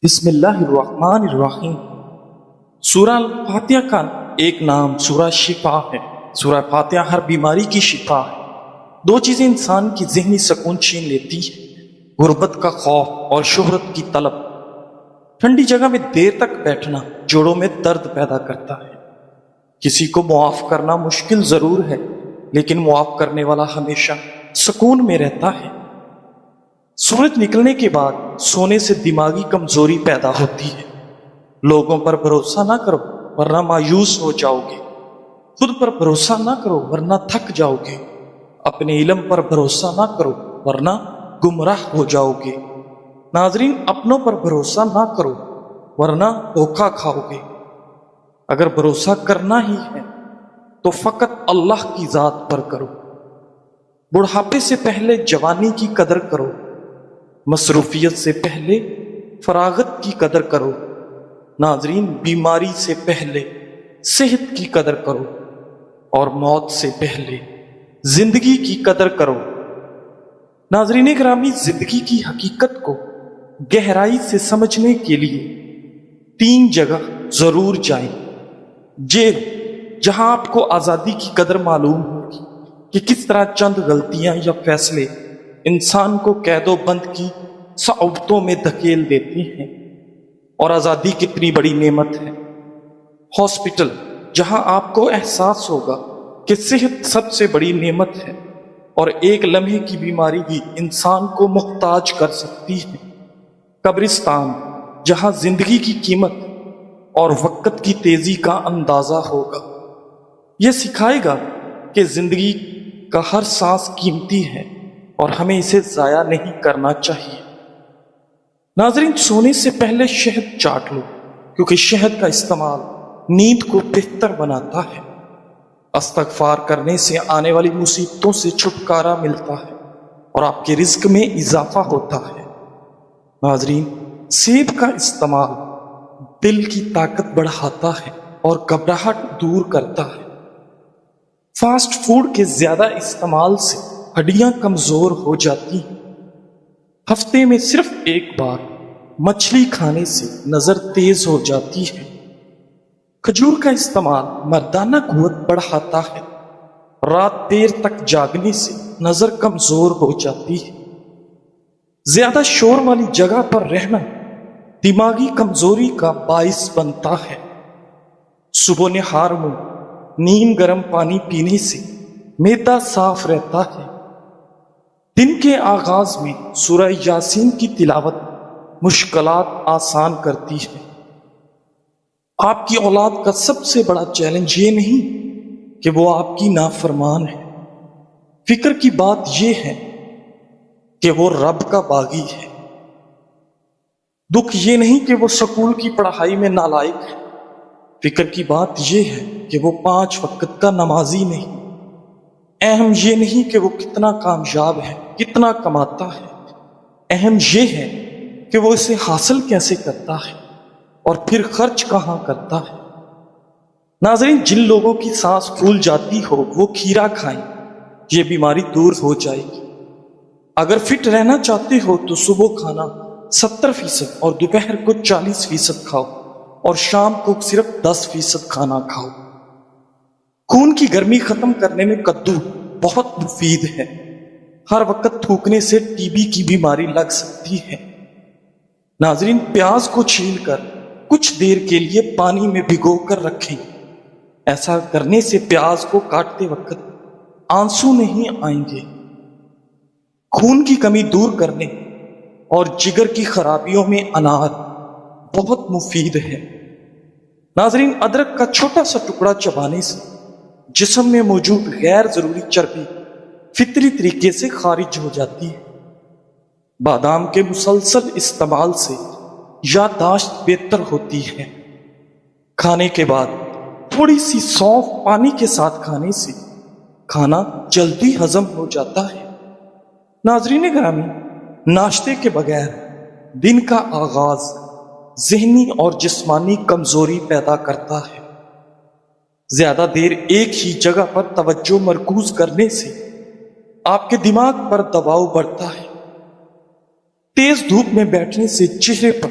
بسم اللہ الرحمن الرحیم۔ سورہ الفاتحہ کا ایک نام سورہ شفا ہے۔ سورہ فاتحہ ہر بیماری کی شفا ہے۔ دو چیزیں انسان کی ذہنی سکون چھین لیتی ہیں، غربت کا خوف اور شہرت کی طلب۔ ٹھنڈی جگہ میں دیر تک بیٹھنا جوڑوں میں درد پیدا کرتا ہے۔ کسی کو معاف کرنا مشکل ضرور ہے، لیکن معاف کرنے والا ہمیشہ سکون میں رہتا ہے۔ سورج نکلنے کے بعد سونے سے دماغی کمزوری پیدا ہوتی ہے۔ لوگوں پر بھروسہ نہ کرو ورنہ مایوس ہو جاؤ گے۔ خود پر بھروسہ نہ کرو ورنہ تھک جاؤ گے۔ اپنے علم پر بھروسہ نہ کرو ورنہ گمراہ ہو جاؤ گے۔ ناظرین، اپنوں پر بھروسہ نہ کرو ورنہ دھوکہ کھاؤ گے۔ اگر بھروسہ کرنا ہی ہے تو فقط اللہ کی ذات پر کرو۔ بڑھاپے سے پہلے جوانی کی قدر کرو، مصروفیت سے پہلے فراغت کی قدر کرو۔ ناظرین، بیماری سے پہلے صحت کی قدر کرو اور موت سے پہلے زندگی کی قدر کرو۔ ناظرین گرامی، زندگی کی حقیقت کو گہرائی سے سمجھنے کے لیے 3 جگہ ضرور جائیں۔ جیل، جہاں آپ کو آزادی کی قدر معلوم ہوگی کہ کس طرح چند غلطیاں یا فیصلے انسان کو قید و بند کی صعوبتوں میں دھکیل دیتے ہیں اور آزادی کتنی بڑی نعمت ہے۔ ہاسپٹل، جہاں آپ کو احساس ہوگا کہ صحت سب سے بڑی نعمت ہے اور ایک لمحے کی بیماری بھی انسان کو محتاج کر سکتی ہے۔ قبرستان، جہاں زندگی کی قیمت اور وقت کی تیزی کا اندازہ ہوگا۔ یہ سکھائے گا کہ زندگی کا ہر سانس قیمتی ہے اور ہمیں اسے ضائع نہیں کرنا چاہیے۔ ناظرین، سونے سے پہلے شہد چاٹ لو، کیونکہ شہد کا استعمال نیند کو بہتر بناتا ہے۔ استغفار کرنے سے آنے والی مصیبتوں سے چھٹکارا ملتا ہے اور آپ کے رزق میں اضافہ ہوتا ہے۔ ناظرین، سیب کا استعمال دل کی طاقت بڑھاتا ہے اور گھبراہٹ دور کرتا ہے۔ فاسٹ فوڈ کے زیادہ استعمال سے ہڈیاں کمزور ہو جاتی ہیں۔ ہفتے میں صرف ایک بار مچھلی کھانے سے نظر تیز ہو جاتی ہے۔ کھجور کا استعمال مردانہ قوت بڑھاتا ہے۔ رات دیر تک جاگنے سے نظر کمزور ہو جاتی ہے۔ زیادہ شور والی جگہ پر رہنا دماغی کمزوری کا باعث بنتا ہے۔ صبح نہار میں نیم گرم پانی پینے سے معدہ صاف رہتا ہے۔ دن کے آغاز میں سورہ یاسین کی تلاوت مشکلات آسان کرتی ہے۔ آپ کی اولاد کا سب سے بڑا چیلنج یہ نہیں کہ وہ آپ کی نافرمان ہے، فکر کی بات یہ ہے کہ وہ رب کا باغی ہے۔ دکھ یہ نہیں کہ وہ سکول کی پڑھائی میں نالائق ہے، فکر کی بات یہ ہے کہ وہ 5 وقت کا نمازی نہیں۔ اہم یہ نہیں کہ وہ کتنا کامیاب ہے، کتنا کماتا ہے، اہم یہ ہے کہ وہ اسے حاصل کیسے کرتا ہے اور پھر خرچ کہاں کرتا ہے۔ ناظرین، جن لوگوں کی سانس پھول جاتی ہو وہ کھیرا کھائیں، یہ بیماری دور ہو جائے گی۔ اگر فٹ رہنا چاہتے ہو تو صبح کھانا 70% اور دوپہر کو 40% کھاؤ اور شام کو صرف 10% کھانا کھاؤ۔ خون کی گرمی ختم کرنے میں کدو بہت مفید ہے۔ ہر وقت تھوکنے سے ٹی بی کی بیماری لگ سکتی ہے۔ ناظرین، پیاز کو چھیل کر کچھ دیر کے لیے پانی میں بھگو کر رکھیں۔ ایسا کرنے سے پیاز کو کاٹتے وقت آنسو نہیں آئیں گے۔ خون کی کمی دور کرنے اور جگر کی خرابیوں میں انار بہت مفید ہے۔ ناظرین، ادرک کا چھوٹا سا ٹکڑا چبانے سے جسم میں موجود غیر ضروری چربی فطری طریقے سے خارج ہو جاتی ہے۔ بادام کے مسلسل استعمال سے یادداشت بہتر ہوتی ہے۔ کھانے کے بعد تھوڑی سی سونف پانی کے ساتھ کھانے سے کھانا جلدی ہضم ہو جاتا ہے۔ ناظرین گرامی، ناشتے کے بغیر دن کا آغاز ذہنی اور جسمانی کمزوری پیدا کرتا ہے۔ زیادہ دیر ایک ہی جگہ پر توجہ مرکوز کرنے سے آپ کے دماغ پر دباؤ بڑھتا ہے۔ تیز دھوپ میں بیٹھنے سے چہرے پر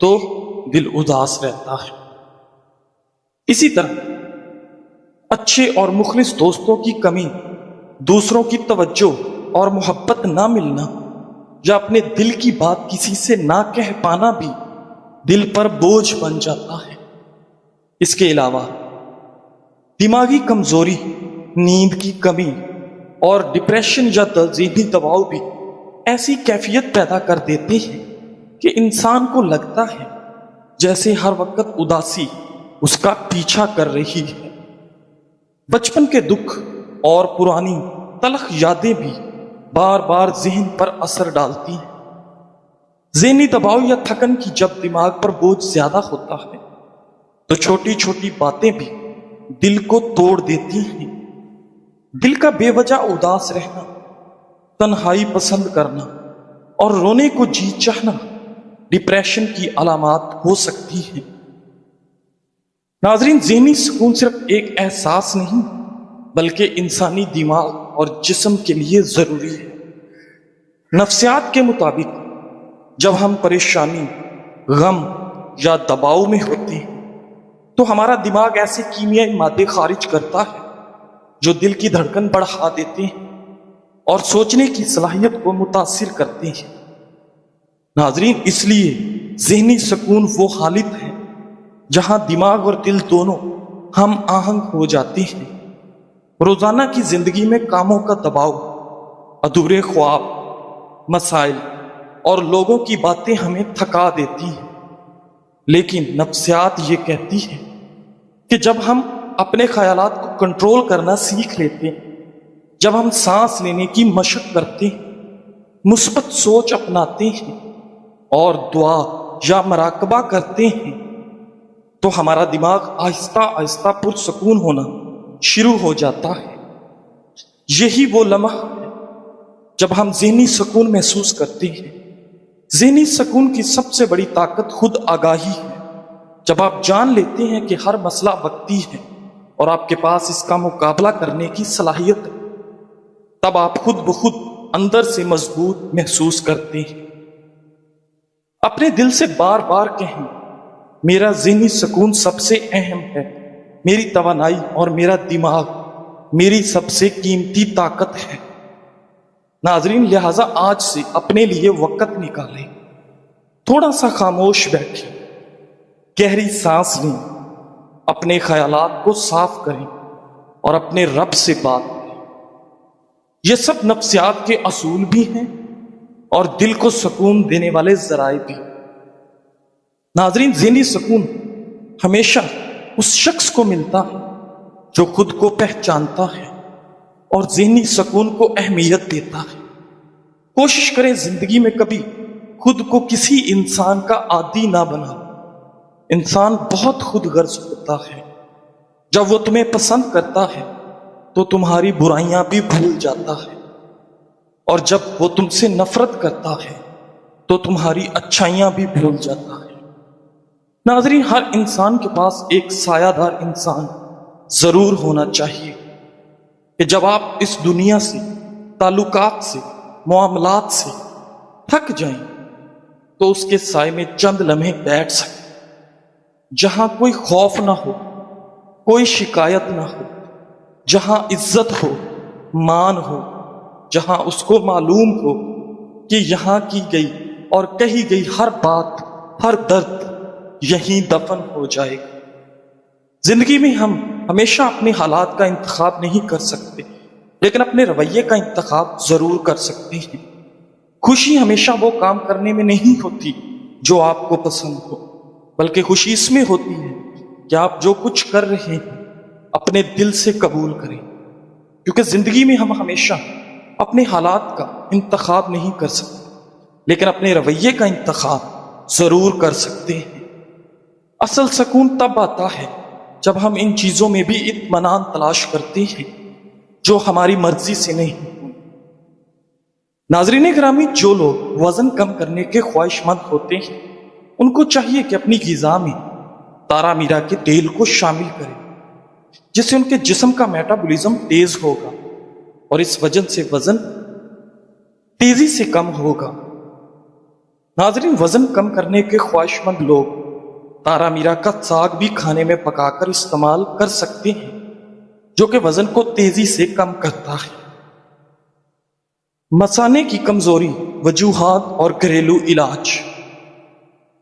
تو دل اداس رہتا ہے۔ اسی طرح اچھے اور مخلص دوستوں کی کمی، دوسروں کی توجہ اور محبت نہ ملنا، یا اپنے دل کی بات کسی سے نہ کہہ پانا بھی دل پر بوجھ بن جاتا ہے۔ اس کے علاوہ دماغی کمزوری، نیند کی کمی اور ڈپریشن یا ذہنی دباؤ بھی ایسی کیفیت پیدا کر دیتے ہیں کہ انسان کو لگتا ہے جیسے ہر وقت اداسی اس کا پیچھا کر رہی ہے۔ بچپن کے دکھ اور پرانی تلخ یادیں بھی بار بار ذہن پر اثر ڈالتی ہیں۔ ذہنی دباؤ یا تھکن کی جب دماغ پر بوجھ زیادہ ہوتا ہے تو چھوٹی چھوٹی باتیں بھی دل کو توڑ دیتی ہیں۔ دل کا بے وجہ اداس رہنا، تنہائی پسند کرنا اور رونے کو جی چاہنا ڈپریشن کی علامات ہو سکتی ہیں۔ ناظرین، ذہنی سکون صرف ایک احساس نہیں بلکہ انسانی دماغ اور جسم کے لیے ضروری ہے۔ نفسیات کے مطابق جب ہم پریشانی، غم یا دباؤ میں ہوتے ہیں تو ہمارا دماغ ایسے کیمیائی مادے خارج کرتا ہے جو دل کی دھڑکن بڑھا دیتے ہیں اور سوچنے کی صلاحیت کو متاثر کرتے ہیں۔ ناظرین، اس لیے ذہنی سکون وہ حالت ہے جہاں دماغ اور دل دونوں ہم آہنگ ہو جاتے ہیں۔ روزانہ کی زندگی میں کاموں کا دباؤ، ادھورے خواب، مسائل اور لوگوں کی باتیں ہمیں تھکا دیتی ہیں، لیکن نفسیات یہ کہتی ہے کہ جب ہم اپنے خیالات کو کنٹرول کرنا سیکھ لیتے ہیں، جب ہم سانس لینے کی مشق کرتے ہیں، مثبت سوچ اپناتے ہیں اور دعا یا مراقبہ کرتے ہیں تو ہمارا دماغ آہستہ آہستہ پرسکون ہونا شروع ہو جاتا ہے۔ یہی وہ لمحہ ہے جب ہم ذہنی سکون محسوس کرتے ہیں۔ ذہنی سکون کی سب سے بڑی طاقت خود آگاہی ہے۔ جب آپ جان لیتے ہیں کہ ہر مسئلہ وقتی ہے اور آپ کے پاس اس کا مقابلہ کرنے کی صلاحیت ہے، تب آپ خود بخود اندر سے مضبوط محسوس کرتے ہیں۔ اپنے دل سے بار بار کہیں، میرا ذہنی سکون سب سے اہم ہے، میری توانائی اور میرا دماغ میری سب سے قیمتی طاقت ہے۔ ناظرین، لہٰذا آج سے اپنے لیے وقت نکالیں، تھوڑا سا خاموش بیٹھیں، گہری سانس لیں، اپنے خیالات کو صاف کریں اور اپنے رب سے بات کریں۔ یہ سب نفسیات کے اصول بھی ہیں اور دل کو سکون دینے والے ذرائع بھی۔ ناظرین، ذہنی سکون ہمیشہ اس شخص کو ملتا ہے جو خود کو پہچانتا ہے اور ذہنی سکون کو اہمیت دیتا ہے۔ کوشش کریں زندگی میں کبھی خود کو کسی انسان کا عادی نہ بنا۔ انسان بہت خود غرض ہوتا ہے۔ جب وہ تمہیں پسند کرتا ہے تو تمہاری برائیاں بھی بھول جاتا ہے، اور جب وہ تم سے نفرت کرتا ہے تو تمہاری اچھائیاں بھی بھول جاتا ہے۔ ناظرین، ہر انسان کے پاس ایک سایہ دار انسان ضرور ہونا چاہیے کہ جب آپ اس دنیا سے، تعلقات سے، معاملات سے تھک جائیں تو اس کے سائے میں چند لمحے بیٹھ سکیں، جہاں کوئی خوف نہ ہو، کوئی شکایت نہ ہو، جہاں عزت ہو، مان ہو، جہاں اس کو معلوم ہو کہ یہاں کی گئی اور کہی گئی ہر بات، ہر درد یہیں دفن ہو جائے گا۔ زندگی میں ہم ہمیشہ اپنے حالات کا انتخاب نہیں کر سکتے، لیکن اپنے رویے کا انتخاب ضرور کر سکتے ہیں۔ خوشی ہمیشہ وہ کام کرنے میں نہیں ہوتی جو آپ کو پسند ہو، بلکہ خوشی اس میں ہوتی ہے کہ آپ جو کچھ کر رہے ہیں اپنے دل سے قبول کریں، کیونکہ زندگی میں ہم ہمیشہ اپنے حالات کا انتخاب نہیں کر سکتے، لیکن اپنے رویے کا انتخاب ضرور کر سکتے ہیں۔ اصل سکون تب آتا ہے جب ہم ان چیزوں میں بھی اطمینان تلاش کرتے ہیں جو ہماری مرضی سے نہیں۔ ناظرین گرامی، جو لوگ وزن کم کرنے کے خواہش مند ہوتے ہیں ان کو چاہیے کہ اپنی غذا میں تارا میرا کے تیل کو شامل کریں، جس سے ان کے جسم کا میٹابولزم تیز ہوگا اور اس وجہ سے وزن تیزی سے کم ہوگا۔ ناظرین، وزن کم کرنے کے خواہش مند لوگ تارا میرا کا ساگ بھی کھانے میں پکا کر استعمال کر سکتے ہیں، جو کہ وزن کو تیزی سے کم کرتا ہے۔ مثانے کی کمزوری، وجوہات اور گھریلو علاج۔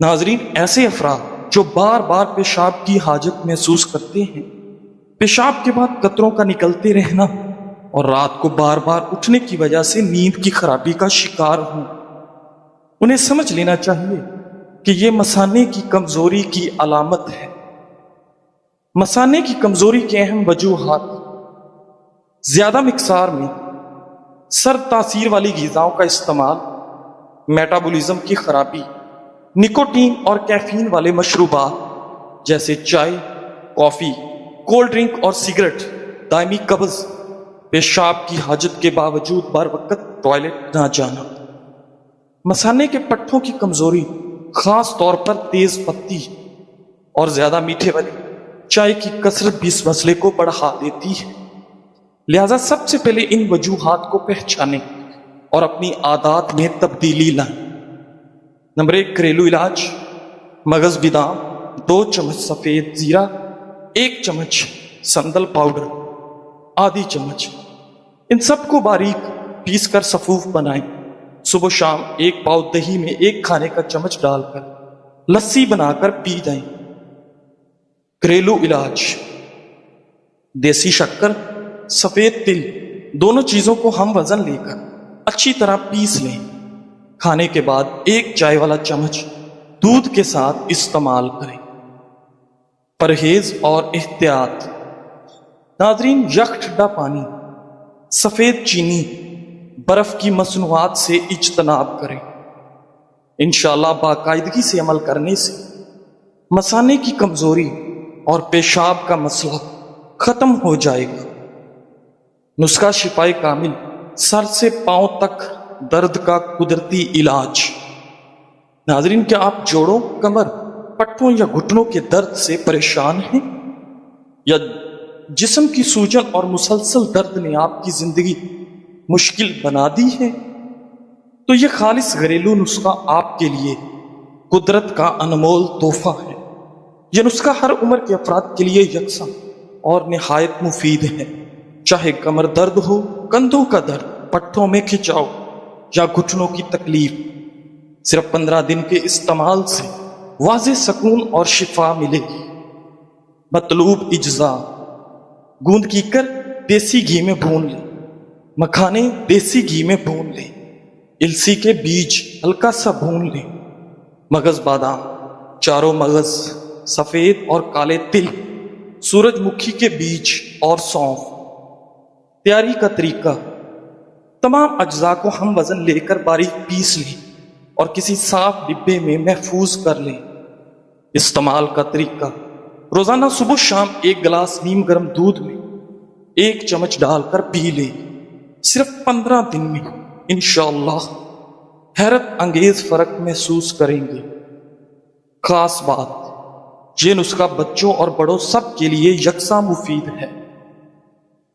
ناظرین، ایسے افراد جو بار بار پیشاب کی حاجت محسوس کرتے ہیں، پیشاب کے بعد قطروں کا نکلتے رہنا اور رات کو بار بار اٹھنے کی وجہ سے نیند کی خرابی کا شکار ہوں، انہیں سمجھ لینا چاہیے کہ یہ مثانے کی کمزوری کی علامت ہے۔ مثانے کی کمزوری کے اہم وجوہات: زیادہ مقدار میں سرد تاثیر والی غذاؤں کا استعمال، میٹابولزم کی خرابی، نکوٹین اور کیفین والے مشروبات جیسے چائے، کافی، کولڈ ڈرنک اور سگریٹ، دائمی قبض، پیشاب کی حاجت کے باوجود بر وقت ٹوائلٹ نہ جانا۔ مثانے کے پٹھوں کی کمزوری خاص طور پر تیز پتی اور زیادہ میٹھے والی چائے کی کثرت بھی اس مسئلے کو بڑھا دیتی ہے۔ لہذا سب سے پہلے ان وجوہات کو پہچانیں اور اپنی عادات میں تبدیلی لائیں۔ نمبر 1، گھریلو علاج: مغز بادام، 2 چمچ سفید زیرہ، 1 چمچ سندل پاؤڈر، آدھی چمچ، ان سب کو باریک پیس کر سفوف بنائیں۔ صبح شام 1 پاؤ دہی میں 1 کھانے کا چمچ ڈال کر لسی بنا کر پی دیں۔ گھریلو علاج: دیسی شکر، سفید تل، دونوں چیزوں کو ہم وزن لے کر اچھی طرح پیس لیں۔ کھانے کے بعد 1 چائے والا چمچ دودھ کے ساتھ استعمال کریں۔ پرہیز اور احتیاط۔ ناظرین، یک ٹھنڈا پانی، سفید چینی، برف کی مصنوعات سے اجتناب کریں۔ انشاءاللہ باقاعدگی سے عمل کرنے سے مثانے کی کمزوری اور پیشاب کا مسئلہ ختم ہو جائے گا۔ نسخہ شفائے کامل، سر سے پاؤں تک درد کا قدرتی علاج۔ ناظرین، کیا آپ جوڑوں، کمر، پٹھوں یا گھٹنوں کے درد سے پریشان ہیں، یا جسم کی سوجن اور مسلسل درد نے آپ کی زندگی مشکل بنا دی ہے؟ تو یہ خالص گھریلو نسخہ آپ کے لیے قدرت کا انمول تحفہ ہے۔ یہ نسخہ ہر عمر کے افراد کے لیے یکساں اور نہایت مفید ہے، چاہے کمر درد ہو، کندھوں کا درد، پٹھوں میں کھچاؤ یا گھٹنوں کی تکلیف۔ صرف 15 دن کے استعمال سے واضح سکون اور شفا ملے گی۔ مطلوب اجزاء: گوند کیکر دیسی گھی میں بھون لیں، مکھانے دیسی گھی میں بھون لیں، السی کے بیج ہلکا سا بھون لیں، مغز بادام، چاروں مغز، سفید اور کالے تل، سورج مکھی کے بیج اور سونف۔ تیاری کا طریقہ: تمام اجزاء کو ہم وزن لے کر باریک پیس لیں اور کسی صاف ڈبے میں محفوظ کر لیں۔ استعمال کا طریقہ: روزانہ صبح شام 1 گلاس نیم گرم دودھ میں 1 چمچ ڈال کر پی لیں۔ صرف 15 دن میں انشاءاللہ حیرت انگیز فرق محسوس کریں گے۔ خاص بات: یہ نسخہ بچوں اور بڑوں سب کے لیے یکساں مفید ہے۔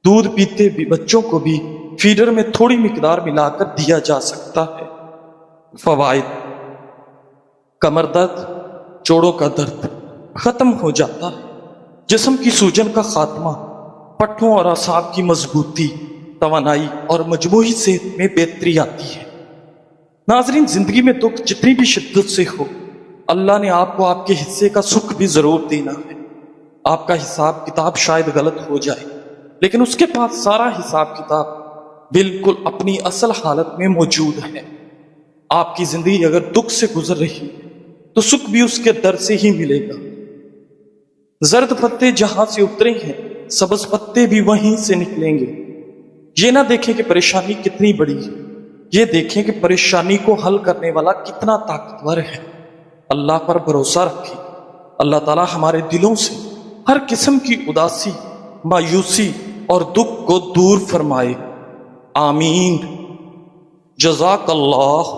دودھ پیتے بھی بچوں کو بھی فیڈر میں تھوڑی مقدار ملا کر دیا جا سکتا ہے۔ فوائد: کمر درد، جوڑوں کا درد ختم ہو جاتا ہے، جسم کی سوجن کا خاتمہ، پٹھوں اور اعصاب کی مضبوطی، توانائی اور مجموعی صحت میں بہتری آتی ہے۔ ناظرین، زندگی میں دکھ جتنی بھی شدت سے ہو، اللہ نے آپ کو آپ کے حصے کا سکھ بھی ضرور دینا ہے۔ آپ کا حساب کتاب شاید غلط ہو جائے، لیکن اس کے پاس سارا حساب کتاب بالکل اپنی اصل حالت میں موجود ہے۔ آپ کی زندگی اگر دکھ سے گزر رہی تو سکھ بھی اس کے در سے ہی ملے گا۔ زرد پتے جہاں سے اترے ہیں، سبز پتے بھی وہیں سے نکلیں گے۔ یہ نہ دیکھیں کہ پریشانی کتنی بڑی ہے، یہ دیکھیں کہ پریشانی کو حل کرنے والا کتنا طاقتور ہے۔ اللہ پر بھروسہ رکھیں۔ اللہ تعالی ہمارے دلوں سے ہر قسم کی اداسی، مایوسی اور دکھ کو دور فرمائے۔ آمین۔ جزاک اللہ۔